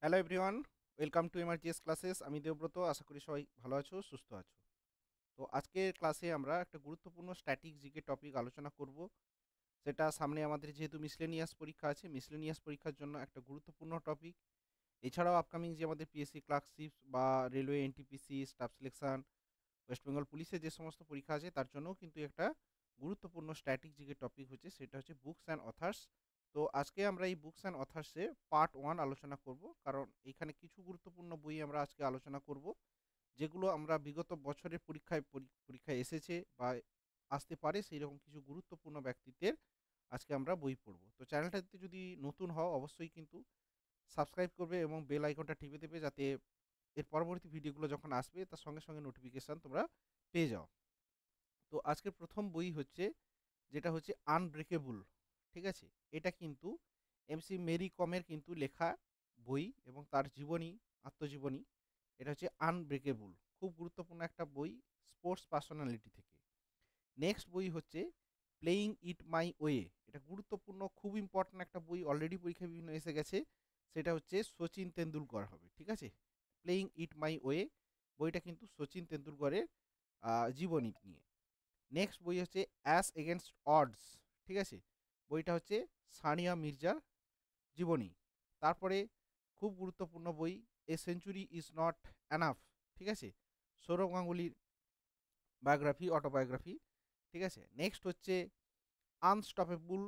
Hello everyone, welcome to MRGS classes. আমি দেবব্রত, আশা করি সবাই ভালো আছো, সুস্থ আছো। তো আজকের ক্লাসে আমরা একটা গুরুত্বপূর্ণ স্ট্যাটিক জিকে টপিক আলোচনা করব। সেটা সামনে আমাদের যেহেতু মিসলেনিয়াস পরীক্ষা আছে, মিসলেনিয়াস পরীক্ষার জন্য একটা গুরুত্বপূর্ণ টপিক। এছাড়াও আপকামিং যে আমাদের পিএসসি ক্লার্কশিপ বা railway NTPC, staff selection, West Bengal পুলিশের যে সমস্ত পরীক্ষা আছে তার জন্যও কিন্তু একটা গুরুত্বপূর্ণ স্ট্যাটিক জিকে টপিক হচ্ছে, সেটা হচ্ছে বুকস অ্যান্ড অথার্স। তো আজকে আমরা এই বুকস অ্যান্ড অথার্সে পার্ট 1 আলোচনা করব, কারণ এখানে কিছু গুরুত্বপূর্ণ বই আমরা আজকে আলোচনা করব যেগুলো আমরা বিগত বছরের পরীক্ষায় এসেছে বা আসতে পারে সেই রকম কিছু গুরুত্বপূর্ণ ব্যক্তিত্বের আজকে আমরা বই পড়ব। তো চ্যানেলটাতে যদি নতুন হও অবশ্যই কিন্তু সাবস্ক্রাইব করবে এবং বেল আইকনটা টিপে দেবে, যাতে এর পরবর্তী ভিডিওগুলো যখন আসবে তার সঙ্গে সঙ্গে নোটিফিকেশান তোমরা পেয়ে যাও। তো আজকের প্রথম বই হচ্ছে, যেটা হচ্ছে আনব্রেকেবল। ঠিক আছে, এটা কিন্তু এমসি মেরি কমের কিন্তু লেখা বই এবং তার জীবনী, আত্মজীবনী। এটা হচ্ছে আনব্রেকেবল, খুব গুরুত্বপূর্ণ একটা বই স্পোর্টস পার্সোনালিটি থেকে। নেক্সট বই হচ্ছে প্লেয়িং ইট মাই ওয়ে। এটা গুরুত্বপূর্ণ, খুব ইম্পর্ট্যান্ট একটা বই, অলরেডি পরীক্ষায় বিভিন্ন এসে গেছে। সেটা হচ্ছে সচিন তেন্ডুলকর হবে। ঠিক আছে, প্লেয়িং ইট মাই ওয়ে বইটা কিন্তু সচিন তেন্ডুলকরের জীবনী নিয়ে। নেক্সট বই হচ্ছে অ্যাস এগেনস্ট অডস। ঠিক আছে, বইটা হচ্ছে সানিয়া মির্জার জীবনী। তারপরে খুব গুরুত্বপূর্ণ বই a century is not enough. ঠিক আছে, সৌরভ গাঙ্গুলির বায়োগ্রাফি, অটোবায়োগ্রাফি। ঠিক আছে, নেক্সট হচ্ছে unstoppable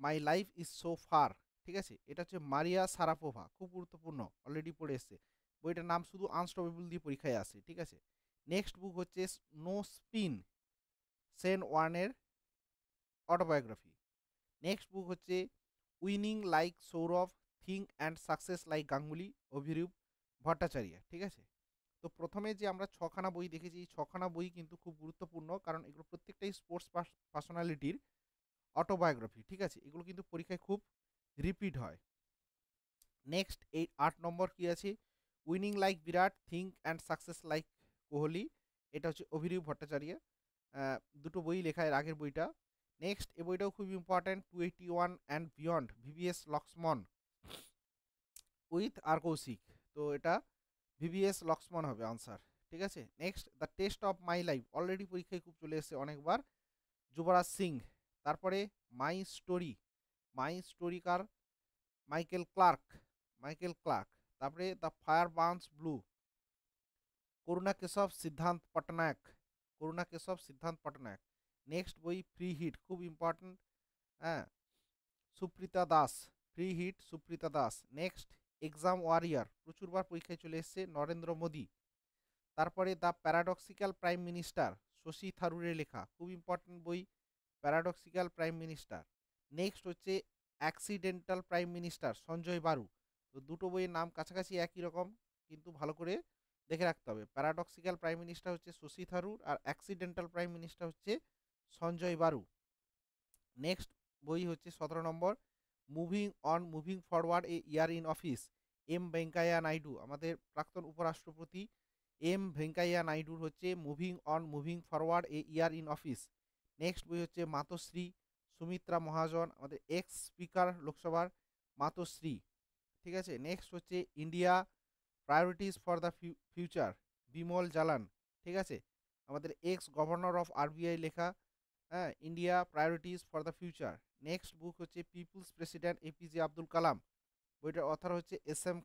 my life is so far. ঠিক আছে, এটা হচ্ছে মারিয়া সারাপোভা, খুব গুরুত্বপূর্ণ, অলরেডি পড়ে এসছে। বইটার নাম শুধু আনস্টপেবল দিয়ে পরীক্ষায় আসে। ঠিক আছে, নেক্সট বুক হচ্ছে নো স্পিন, সেন ওয়ার্নের অটোবায়োগ্রাফি। নেক্সট বুক হচ্ছে winning like Sourav, think and success like Ganguly, Abhirup Bhattacharya. ঠিক আছে, তো প্রথমে যে আমরা ছখানা বই দেখেছি, এই ছখানা বই কিন্তু খুব গুরুত্বপূর্ণ, কারণ এগুলো প্রত্যেকটাই স্পোর্টস পার্সোনালিটির অটোবায়োগ্রাফি। ঠিক আছে, এগুলো কিন্তু পরীক্ষায় খুব রিপিট হয়। নেক্সট এই 8 নম্বর কি আছে, winning like Virat, think and success like Kohli. এটা হচ্ছে অভিরূপ ভট্টাচার্য, দুটো বই লেখা এর আগের বইটা। নেক্সট এই বইটাও খুব important, 281 and beyond, VVS Laxman with R Kaushik. তো এটা ভিভিএস লক্সমন হবে আনসার। ঠিক আছে, next the test of my life, already পরীক্ষায় খুব চলে এসেছে অনেকবার, যুবরাজ সিং। তারপরে মাই স্টোরি, মাই স্টোরিকার মাইকেল ক্লার্ক। তারপরে the fire burns blue, Karuna Keshav Siddhanta Patnaik. Next বই ফ্রি হিট, খুব ইম্পর্টেন্ট, হ্যাঁ, Suprita Das, free hit Suprita Das. Next exam warrior, প্রচুরবার পরীক্ষায় চলে এসছে, নরেন্দ্র মোদী। তারপরে the paradoxical prime minister, Shashi থারুরের লেখা, খুব ইম্পর্টেন্ট বই, প্যারাডক্সিক্যাল প্রাইম মিনিস্টার। নেক্সট হচ্ছে accidental prime minister, Sanjay Baru. তো দুটো বইয়ের নাম কাছাকাছি একই রকম, কিন্তু ভালো করে দেখে রাখতে হবে। প্যারাডক্সিক্যাল প্রাইম মিনিস্টার হচ্ছে শশী থারুর, আর অ্যাক্সিডেন্টাল প্রাইম মিনিস্টার হচ্ছে সঞ্জয় বারু। নেক্সট বই হচ্ছে 17 নম্বর, moving forward a year in office, M Venkaiah Naidu, আমাদের প্রাক্তন উপরাষ্ট্রপতি এম ভেঙ্কাইয়া নাইডুর হচ্ছে moving forward a year in office. Next বই হচ্ছে মাতোশ্রী সুমিত্রা মহাজন, আমাদের এক্স স্পিকার লোকসভার মাতোশ্রী। ঠিক আছে, নেক্সট হচ্ছে India priorities for the future, Bimal Jalan. ঠিক আছে, আমাদের এক্স গভর্নর অফ আরবিআই লেখা, হ্যাঁ, India priorities for the future. Next book হচ্ছে people's president APJ Abdul Kalam, বইটার অথর হচ্ছে S M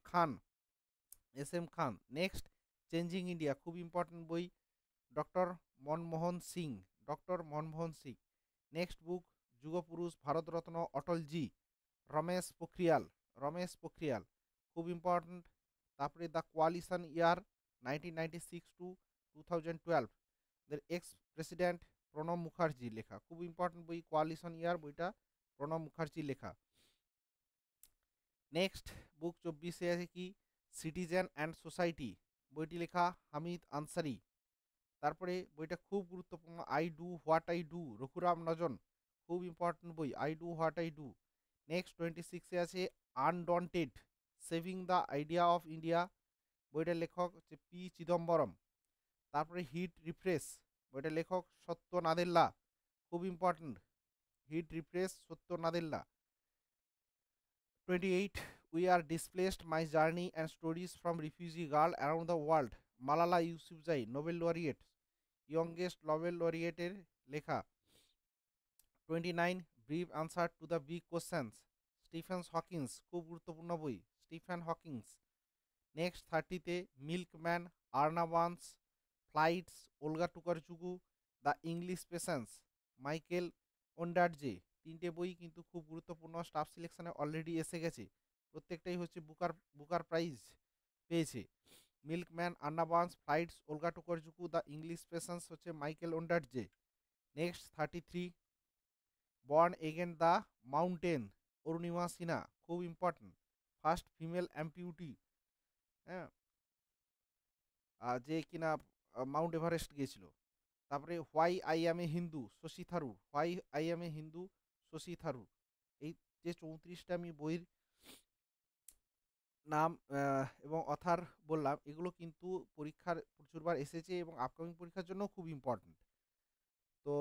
Khan. Next changing India, খুব ইম্পর্টেন্ট বই, doctor Manmohan Singh. Next book Yugpurush Bharat Ratna Atalji, Ramesh Pokhriyal, খুব ইম্পর্টেন্ট। তারপরে the coalition year 1996 to 2012, ex president Pranab Mukherjee লেখা, খুব ইম্পর্টেন্ট বই, কোয়ালিশন ইয়ার বইটা প্রণব মুখার্জি লেখা। নেক্সট বুক 24 আছে কি, সিটিজেন অ্যান্ড সোসাইটি, বইটি লেখা হামিদ আনসারি। তারপরে বইটা খুব গুরুত্বপূর্ণ, I do what I do, Raghuram Rajan, খুব ইম্পর্টেন্ট বই, I do what I do. Next 26 আছে undaunted, saving the idea of India, বইটার লেখক হচ্ছে পি চিদম্বরম। তারপরে হিট রিফ্রেশ, বইটার লেখক সত্য নাদেল্লা, খুব ইম্পর্টেন্ট, হিট রিফ্রেশ সত্য Nadella. 28 We Are Displaced, My Journey and Stories from Refugee Girl Around the World, Malala Yousafzai, Nobel laureate, youngest Nobel লরিয়েটের লেখা। 29 brief answer to the big questions, Stephen Hawkins, খুব গুরুত্বপূর্ণ বই, স্টিফেন হকিন্স। নেক্সট 30তে milkman, Anna Burns, flights, Olga Tokarczuk, the English patient, Michael Ondaatje. তিনটে বই কিন্তু খুব গুরুত্বপূর্ণ, স্টাফ সিলেকশনে অলরেডি এসে গেছে, প্রত্যেকটাই হচ্ছে বুকার প্রাইজ পেয়েছে। Milkman, Anna Burns, flights, Olga Tokarczuk, the English patience হচ্ছে Michael Ondaatje. Next 33 born again the mountain, Arunima Sinha, খুব ইম্পর্টেন্ট, ফার্স্ট ফিমেল অ্যাম্পিউটি, হ্যাঁ, যে কিনা মাউন্ট এভারেস্ট গিয়েছিল। তারপরে why I am a Hindu, Shashi Tharoor, why I am a Hindu, Shashi Tharoor. এই যে 34টা আমি বইয়ের নাম এবং অথার বললাম, এগুলো কিন্তু পরীক্ষার প্রচুরবার এসেছে এবং আপকামিং পরীক্ষার জন্য খুব ইম্পর্টেন্ট। তো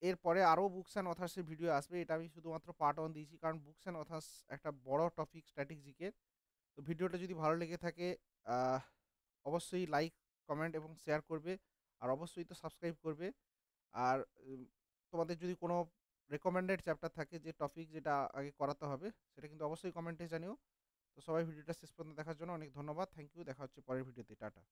এরপরে আরও বুকস অ্যান্ড অথার্সের ভিডিও আসবে, এটা আমি শুধুমাত্র পার্ট 1 দিয়েছি, কারণ বুকস অ্যান্ড অথার্স একটা বড় টপিক স্ট্র্যাটেজিকের। তো ভিডিওটা যদি ভালো লেগে থাকে অবশ্যই লাইক, কমেন্ট এবং শেয়ার করবে, আর অবশ্যই তো সাবস্ক্রাইব করবে। আর তোমাদের যদি কোনো রেকমেন্ডেড চ্যাপ্টার থাকে, যে টপিক যেটা আগে করাতে হবে, সেটা কিন্তু অবশ্যই কমেন্টে জানিও। তো সবাই ভিডিওটা শেষ পর্যন্ত দেখার জন্য অনেক ধন্যবাদ, থ্যাংক ইউ, দেখা হচ্ছে পরের ভিডিওতে, টাটা।